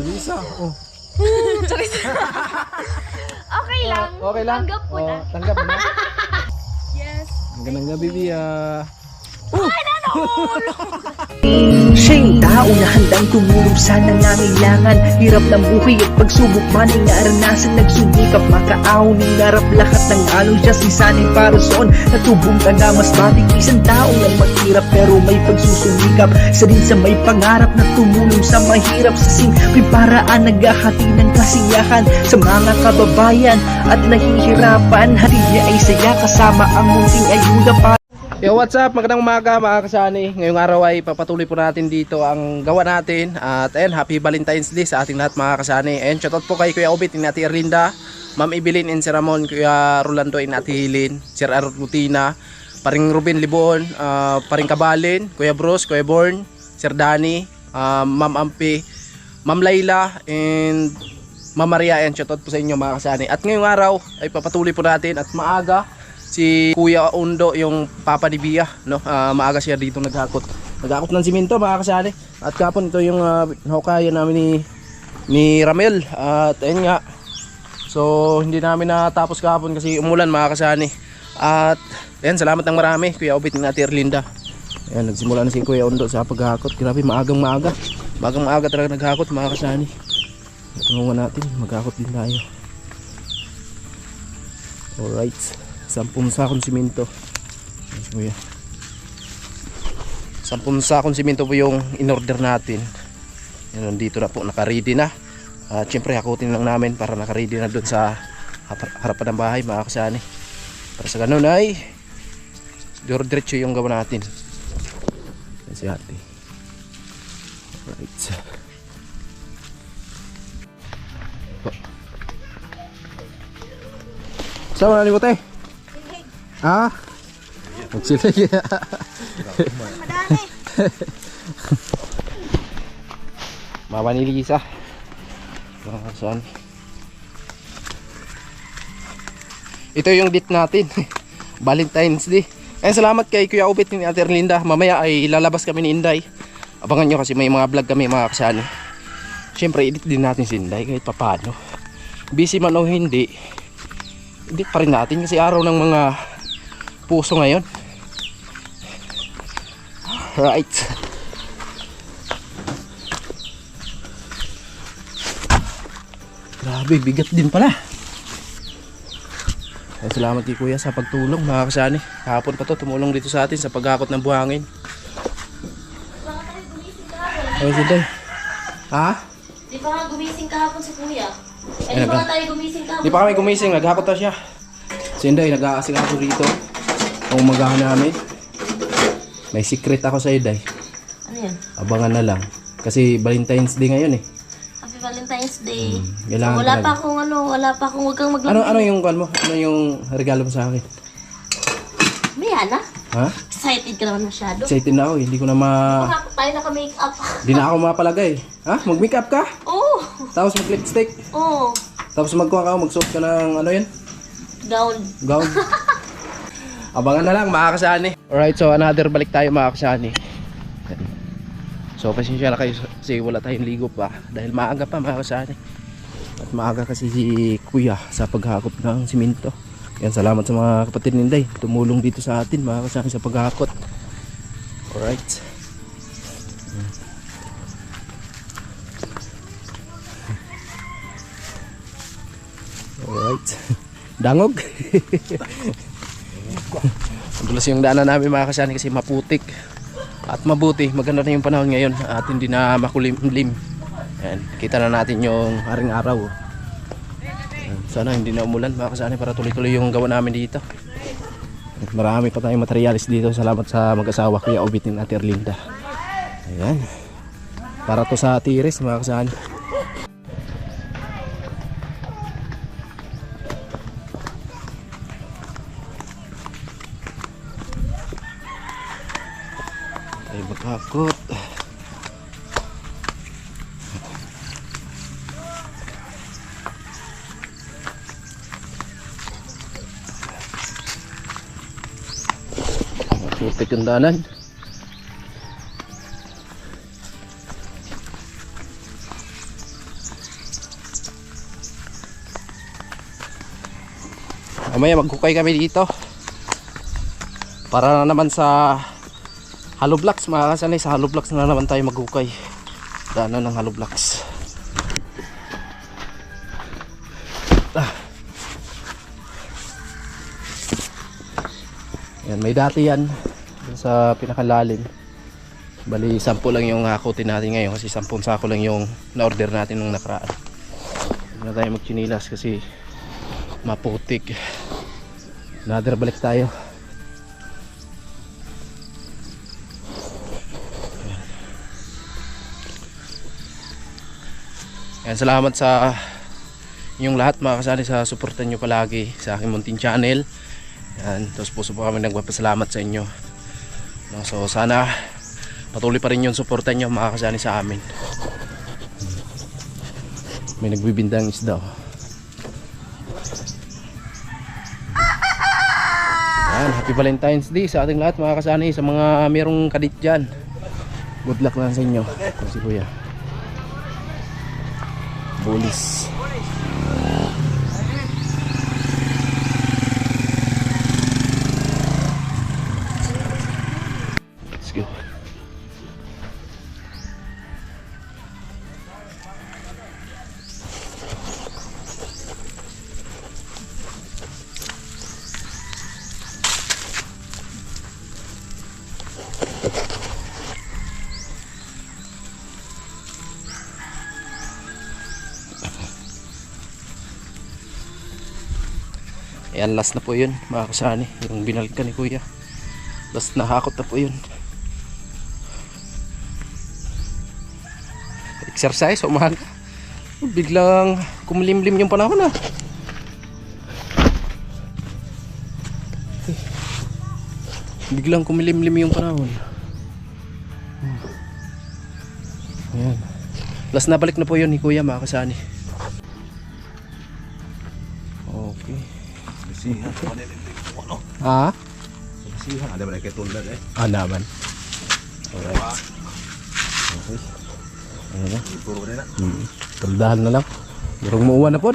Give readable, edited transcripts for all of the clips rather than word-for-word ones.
Lisa, oh. Okay lang. Okay lang? Tanggap ko na. Tanggap mo na. Yes. Magandang gabi, Bia. Siya'y tao na handang tumulong sa nangangailangan. Hirap ng buhay at pagsubok man ay naranasan. Nagsumikap makaaon, hinarap lahat ng alon. Siya si sanay para soon, natubong ka na mas matig. Isang tao lang maghirap pero may pagsusumikap. Isa din sa may pangarap na tumulong sa mahirap. Sa simpleng paraan naghahati ng kasiyahan sa mga kababayan at nahihirapan. Hatid niya ay saya kasama ang munting ayuda para. Yo, what's up? Magandang umaga mga kasani. Ngayong araw ay papatuloy po natin dito ang gawa natin. At ayun, happy Valentine's Day sa ating lahat mga kasani. And shoutout po kay Kuya Obit, ni Ate Erlinda, Ma'am Evelyn and Sir Ramon, Kuya Rolando and Ate Hilin, Sir Arrutina, Paring Ruben Libon, Paring Kabalin, Kuya Bruce, Kuya Born, Sir Danny, Ma'am Ampi, Ma'am Layla, and Ma'am Maria. And shoutout po sa inyo mga kasani. At ngayong araw ay papatuloy po natin at maaga si Kuya Undo, yung papa ni Bia, no? Maaga siya dito naghakot ng simento mga kasali. At kapon ito yung nahukayan namin ni Ramel. At ayun nga, so hindi namin natapos kapon kasi umulan mga kasani. At ayun, salamat ng marami Kuya Obit ni Ate Erlinda. Ayun, nagsimula na si Kuya Undo sa paghakot. Grabe, maagang maaga talaga naghakot mga kasani. Tulungan natin, maghakot din tayo. Alright, 10 sakong simento. Yes, 10 sakong simento po yung in-order natin. Yan, nandito na po, naka-ready na. At syempre hakutin lang namin para naka-ready na doon sa harapan ng bahay mga kasani. Para sa ganun ay diretso yung gawa natin. Yan si ate. Right. Sama na ni Bote? Ha? Magsilig. Madami. Mama ni Lisa. Saan? Ito yung date natin. Valentine's Day. Ay, salamat kay Kuya Obit ni Ate Erlinda. Mamaya ay ilalabas kami ni Inday. Abangan nyo kasi may mga vlog kami mga kasani. Siyempre edit din natin si Inday kahit papano. Busy man o hindi, edit pa rin natin kasi araw ng mga puso ngayon. Right. Grabe, bigat din pala. Ay, salamat kay Kuya sa pagtulong mga kasani. Kahapon pa to tumulong dito sa atin sa paghakot ng buhangin. Ay, Siday. Ha? Di pa nga gumising kahapon si Kuya. Ay, di pa nga tayo gumising kahapon. Di pa kami gumising, naghakot na siya. Si Inday, nag-aasing ako rito. Ang umagahan namin. May secret ako sa Inday. Ano yan? Abangan na lang. Kasi Valentine's Day ngayon eh. Happy Valentine's Day. Kailangan Wala talaga. pa akong huwag kang maglambing. Ano yung kan mo? Ano yung regalo mo sa akin? Mayana? Ha? Excited ka naman masyado. Excited na ako eh. Hindi ko na Kahapon tayo naka-makeup. Hindi na ako mapalagay. Ha? Mag-makeup ka? Oo. Tapos mag-lipstick? Oo. Tapos magkuha ka, magsuot ka ng ano yan? Gown. Abangan na lang mga kasani. Alright, so another balik tayo mga kasani. So pasensya na kayo kasi wala tayong ligo pa dahil maaga pa mga kasani. At maaga kasi si Kuya sa paghakot ng simento. Yan, salamat sa mga kapatid ni Inday, tumulong dito sa atin mga kasani sa paghakot. Alright. Alright. Dangog. Madulas yung daanan namin mga kasani kasi maputik. At mabuti, maganda na yung panahon ngayon at hindi na makulimlim. Yan, kita na natin yung haring araw. Sana hindi na umulan mga kasani para tuloy-tuloy yung gawa namin dito. At marami pa tayong materialis dito. Salamat sa mag-asawa Kuya Obit ni Ate Erlinda. Ayan. Para to sa tiris mga kasani. Ay, maghakot. Putik ang danan. Mamaya maghukay kami dito. Para na naman sa hollow blocks, mga kasanay. Sa hollow blocks na naman tayo maghukay. Daanan ng hollow blocks. Yan, may dati yan dun sa pinakalalim. Bali 10 lang yung hakutin natin ngayon kasi 10 sako lang yung na-order natin nung nakaraan. Hindi na tayo magchinilas kasi maputik. Another balik tayo. Yan, salamat sa inyong lahat mga kasali sa suportan nyo palagi sa aking munting channel. Yan, tapos puso po kami nagpapasalamat sa inyo. No, so sana patuloy pa rin yung suportan nyo mga kasali sa amin. May nagbibindang isda. Yan, happy Valentine's Day sa ating lahat mga kasali, sa mga mayroong kadit dyan. Good luck lang sa inyo. Si Kuya Bulis. Let's go. Ayan, last na po yun mga kasani, yung binalkan ni Kuya. Last na hakot na po yun. Exercise, umaga. Biglang kumlimlim yung panahon ah. Biglang kumilimlim yung panahon. Ayan. Last na balik na po yun ni Kuya mga kasani. Okay. Ha? Ada ba kay tulad eh? Ah, naman. Alright. Okay. Ayan na. Puro na. Tuldahan na lang. Durong muuwan na po.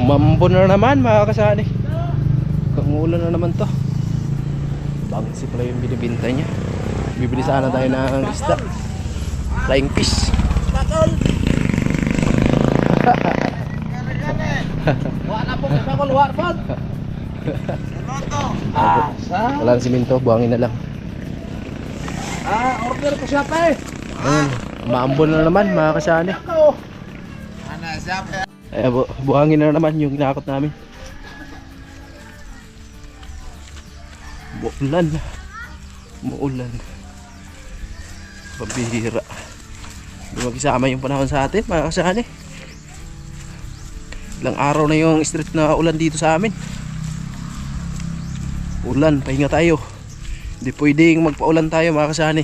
Mambo na naman mga kasani. Kangulan na naman to. Bangsi pala yung binibinta niya. Bibili sana tayo ng isda. Flying fish. Wala po sa ko luar po. Wala na siminto, buhangin na lang. Order ko siya pa eh. Ayan, maambon na naman mga kasani. Ana siya pa. Ay, buhangin na naman yung ginakot namin. Muulan. Pabihira. Hindi magkisama yung panahon sa atin mga kasani. Ilang araw na yung street na ulan dito sa amin. Ulan, pahinga tayo. Hindi pwedeng magpaulan tayo mga kasani.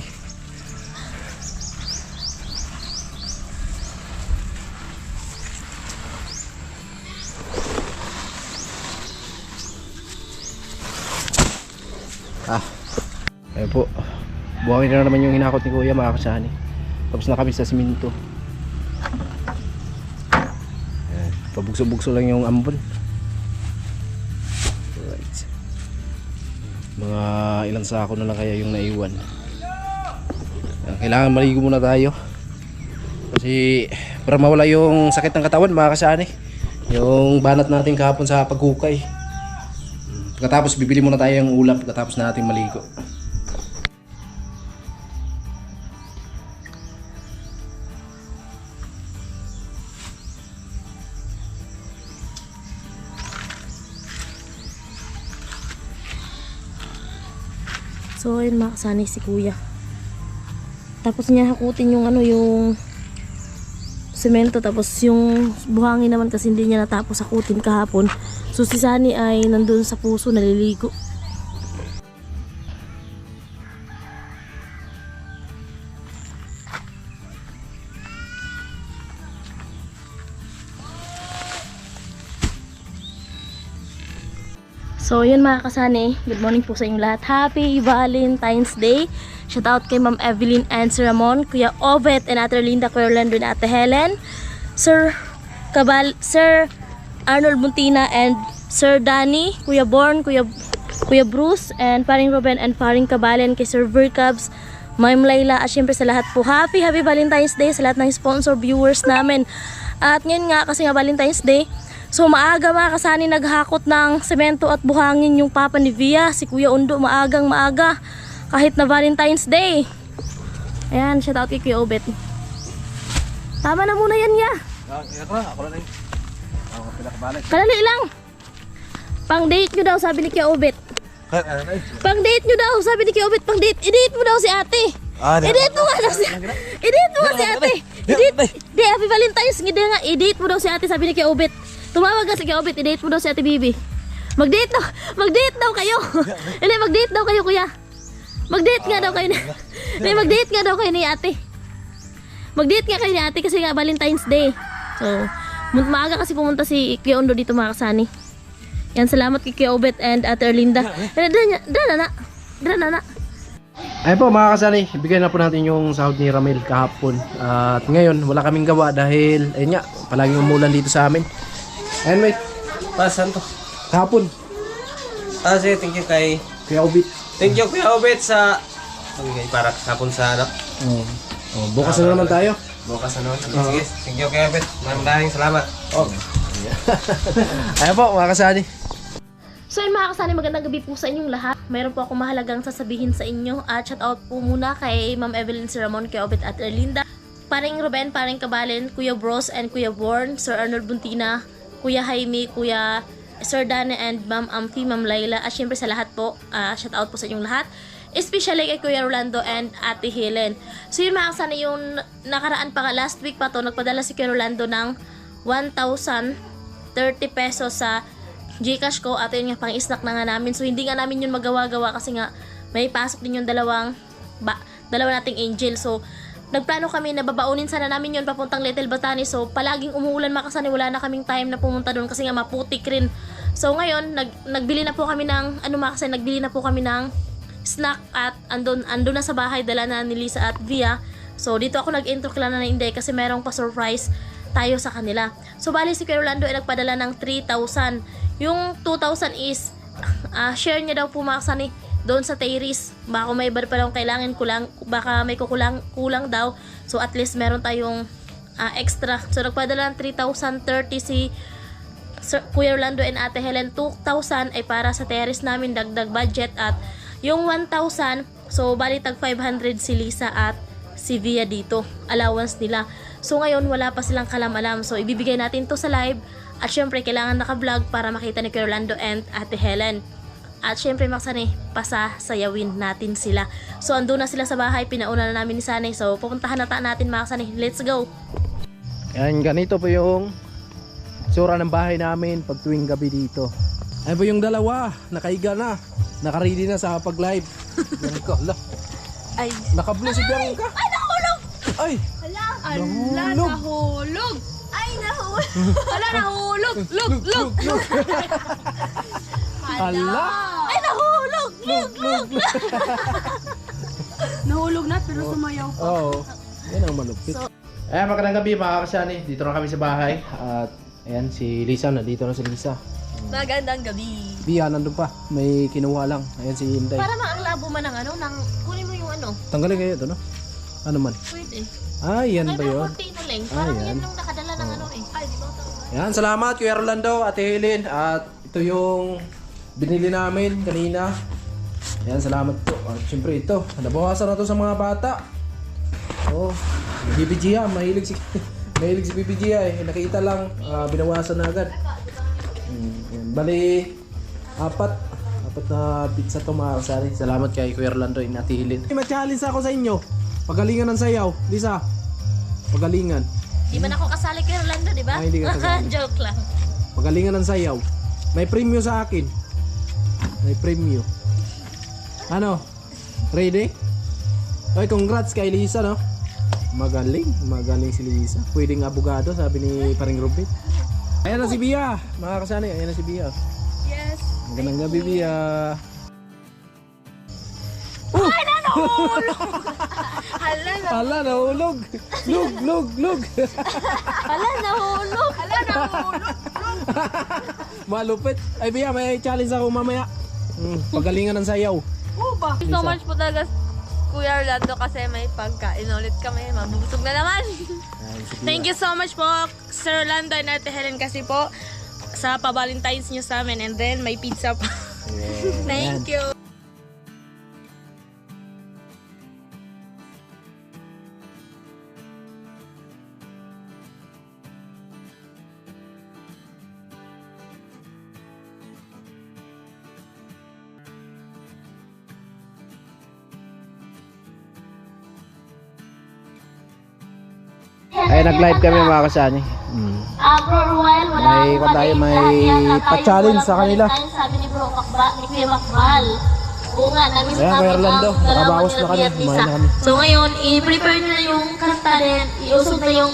Ayun po. Buhangin na naman yung hinakot ni Kuya mga kasani. Tapos na kami sa siminto. Pabugso-bugso lang yung ambon. Alright. Mga ilang sako na lang kaya yung naiwan. Kailangan maligo muna tayo. Kasi para mawala yung sakit ng katawan mga kasani. Yung banat natin kahapon sa paghukay. Pagkatapos bibili muna tayo ng ulam pagkatapos natin maligo. So ayun mga kasani, si Kuya. Tapos niya hakutin yung yung semento, tapos yung buhangin naman kasi hindi niya natapos hakutin kahapon. So si Sunny ay nandun sa puso naliligo. So yun mga kasani, good morning po sa inyong lahat. Happy Valentine's Day. Shout out kay Ma'am Evelyn and Sir Ramon, Kuya Ovet and Ate Linda, Kuya Orlando and Ate Helen, Sir Arnold Buntina and Sir Danny, Kuya Born, Kuya Bruce, and paring Ruben and paring Kabalen, kay Sir Vercabs, Ma'am Layla, at syempre sa lahat po. Happy Valentine's Day sa lahat ng sponsor viewers namin. At ngayon nga, kasi nga Valentine's Day, so maaga mga kasani naghakot ng semento at buhangin yung papa ni Via, si Kuya Undo, maaga, kahit na Valentine's Day. Ayan, shout out kay Kuya Obet. Tama na muna yan, ya. Ako na rin. Ako pinakabalik. Kalali lang. Pang date nyo daw, sabi ni Kuya Obet. Pang date nyo daw, sabi ni Kuya Obet. Pang date, i-date mo daw si ate. I-date mo nga daw si ate. Di, happy Valentine's. Hindi nga, i-date mo daw si ate, sabi ni Kuya Obet. Tumawag ka si Kuya Obet, i-date mo daw si ate Bibi. Mag-date daw kayo. Hindi, mag-date daw kayo, kuya. Mag-date nga daw kayo. Hindi, mag-date nga daw kayo ni ate. Mag-date nga kayo ni ate kasi nga Valentine's Day. So, maaga kasi pumunta si Kuya Undo dito mga kasani. Yan, salamat kay Kuya Obet and Ate Erlinda. Dala na. Ayun po mga kasani, ibigay na po natin yung sahod ni Ramil kahapon. At ngayon, wala kaming gawa dahil, ayun nga, palaging umulan dito sa amin. Ayun mate, Pasan to. kahapon, Sige, thank you kay... Kuya Obet. Thank you Kuya Obet sa... para kapon sa ano. Bukas na naman tayo. Bukas ano. Sige, thank you Kuya Obet. Maraming salamat. Ayun po mga kasani. So yun mga kasani, magandang gabi po sa inyong lahat. Mayroon po akong mahalagang sasabihin sa inyo. At shout out po muna kay Ma'am Evelyn, Sir Ramon, Kuya Obet at Erlinda, paring Ruben, paring Kabalen, Kuya Bros and Kuya Born, Sir Arnold Buntina, Kuya Jaime, Kuya Sir Dana and Ma'am Amphi, Ma'am Layla. At syempre sa lahat po, shout out po sa inyong lahat. Especially kay Kuya Rolando and Ate Helen. So yun mga kasani, yung nakaraan pa last week pa to, nagpadala si Kuya Rolando ng 1,030 pesos sa Gcash ko, at yun nga pang snack na nga namin. So hindi nga namin yun magawa-gawa kasi nga may pasok din yung dalawa nating angel. So nagplano kami na babaunin sana namin yun papuntang Little Batanes. So palaging umuulan mga kasani, wala na kaming time na pumunta doon kasi nga maputik rin. So ngayon nagbili na po kami ng nagbili na po kami ng snack at andun na sa bahay, dala na ni Lisa at Via. So dito ako nag-intro kila na hindi kasi merong pa surprise tayo sa kanila. So bali si Kuya Rolando ay nagpadala ng 3,000. Yung 2,000 is share niya daw po mga kasani doon sa terrace. Baka may iba pa lang kailangan baka may kulang daw. So at least meron tayong extra. So nagpadala ng 3,030 si Kuya Rolando and Ate Helen. 2,000 ay para sa terrace namin, dagdag budget. At yung 1,000, so bali tag 500 si Lisa at si Via dito, allowance nila. So ngayon wala pa silang kalam-alam. So ibibigay natin to sa live. At syempre kailangan naka-vlog para makita ni Kuya Rolando and Ate Helen. At syempre maksani, pasasayawin natin sila. So andun na sila sa bahay, pinauna na namin ni Sanay. So pupuntahan natin mga Sanay. Let's go! Yan, ganito po yung sura ng bahay namin pag tuwing gabi dito. Ayun po yung dalawa, nakaiga na. Nakaready na sa pag-live. Yan ko, ala. Ay, Naka-blue si Bianca. ay nahulog! Ay! Nahulog! Ay, nahulog! Ala, nahulog! Lug! Ala! Ay, nahulog! Lug! Nahulog na pero sumayaw pa. Oo. Yan ang malupit. Ayan, magandang gabi mga kasani. Dito na kami sa bahay. At ayan, si Lisa. Nandito na si Lisa. Magandang gabi. Bia, nandun pa. May kinuha lang. Ayan si Inday. Para ang labo man ng kunin mo yung Tanggalin kayo ito, no? Ano man? pwede. Ah, yan ba yun? Konti na lang. Parang yan. yan yung nakadala ng Ay, di ba? Yan, salamat Kuya Rolando, Ate Helen. At ito yung binili namin kanina. Yan, salamat po. At syempre ito, nabawasan na to sa mga bata. Oh, BBG mahilig si BBG nakita lang, binawasan na agad. Yan. Bali, apat na pizza to mga kasari. Salamat kay Kuya Rolando and Ate Helen. Ma-challenge ako sa inyo. Pagalingan ng sayaw, Lisa. Pagalingan. Di ba ako kasali kay Rolando, di ba? Ay, hindi ka kasali. Joke lang. Pagalingan ng sayaw. May premyo sa akin. May premyo. Ano? Ready? Oy, congrats kay Lisa, no? Magaling si Lisa. Pwedeng abogado, sabi ni Paring Rubit. Ayan na si Bia, mga kasani. Ayan na si Bia. Yes. Magandang gabi, Bia. Hala, nahulog. Lug. Ala, nahulog. Ala, nahulog. Malupit. Ay, Bia, may challenge ako mamaya. Pagalingan ng sayaw. Thank you so much po talaga Kuya Orlando kasi may pagkain ulit kami. Mabubusog na naman. Thank you so much po, Sir Orlando and Ate Helen kasi po sa pa-Valentine's niyo sa amin. And then, may pizza pa. Thank you. Ay, nag-live kami mga kasani. May kung tayo, may pa-challenge sa kanila. Sabi ni Bro Makbal, ni Kuya Makbal. Oo nga, namiss Ayan, Kuya Orlando, nakabawas na kami, kumain na kami. So ngayon, i-prepare nyo na yung kanta din, iusog na yung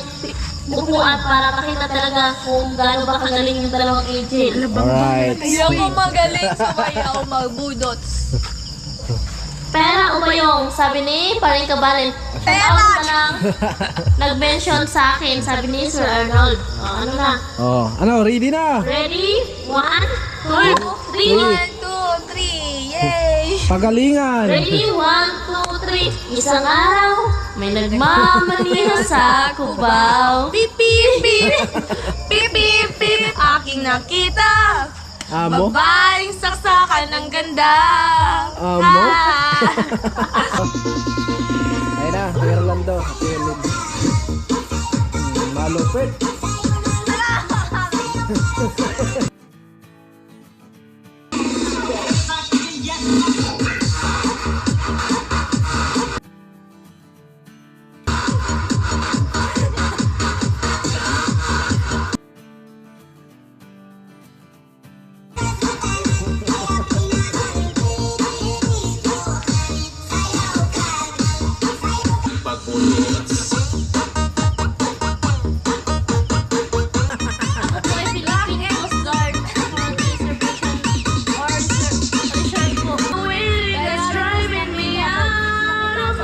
upuan para makita talaga kung gaano ba kagaling yung dalawang agent. Alright. Hindi ako magaling sumayaw, magbudots. Pera o bayong, sabi ni Paring Kabalen. Pera! Nag-mention sa akin, sabi ni Sir Arnold. O, ano na? Oh, ano, ready na? Ready? 1, 2, 3. 1, 2, 3, yay! Pagalingan. Ready? 1, 2, 3. Isang araw, may nagmamanihan sa Cubao. Pip, pip, pip! Pip, pip, pip! Aking nakita! Amo? Babaeng saksakan ng ganda! Amo? Ah! Ayun na, Kuya Orlando. Malupit.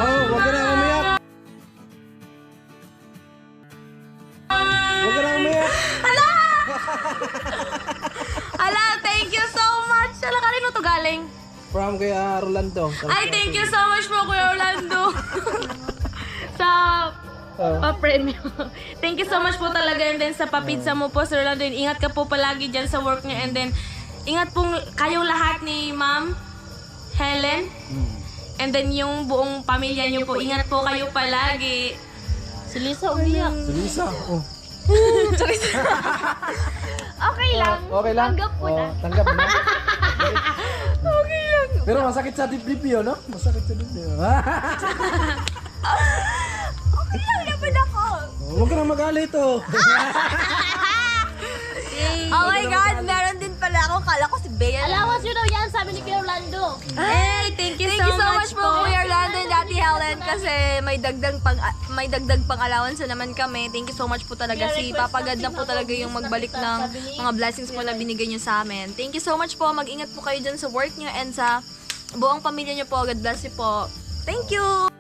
Oh, wag ka na umiyak. Wag ka na umiyak. Ala, thank you so much! Ala, kanino to galing? From Kuya Orlando. Ay, thank you so much po, Kuya Orlando! sa pa-premium. Thank you so much po talaga. And then sa papizza mo po, Sir Orlando. Ingat ka po palagi dyan sa work niyo. And then, ingat pong kayong lahat ni Ma'am Helen. And then yung buong pamilya niyo po. Ingat po kayo palagi. Si Lisa umiyak. Lisa. Oh. Okay lang. Okay lang? Tanggap ko na. Tanggap mo na. Okay lang. Pero masakit sa dibdib yun, no? Masakit sa dibdib. Okay lang naman ako. Huwag ka na magalit, oh. Oh my God, meron din pala ako. Kala ko si Bea. Alawas yun daw yan, sabi ni Kuya Orlando. Hey, thank you so much po, Kuya Orlando and Ate Helen, kasi may dagdag pang allowance na naman kami. Thank you so much po talaga. Si Papa God na po talaga yung magbalik ng mga blessings po na binigay niyo sa amin. Thank you so much po. Mag-ingat po kayo dyan sa work niyo and sa buong pamilya niyo po. God bless you po. Thank you!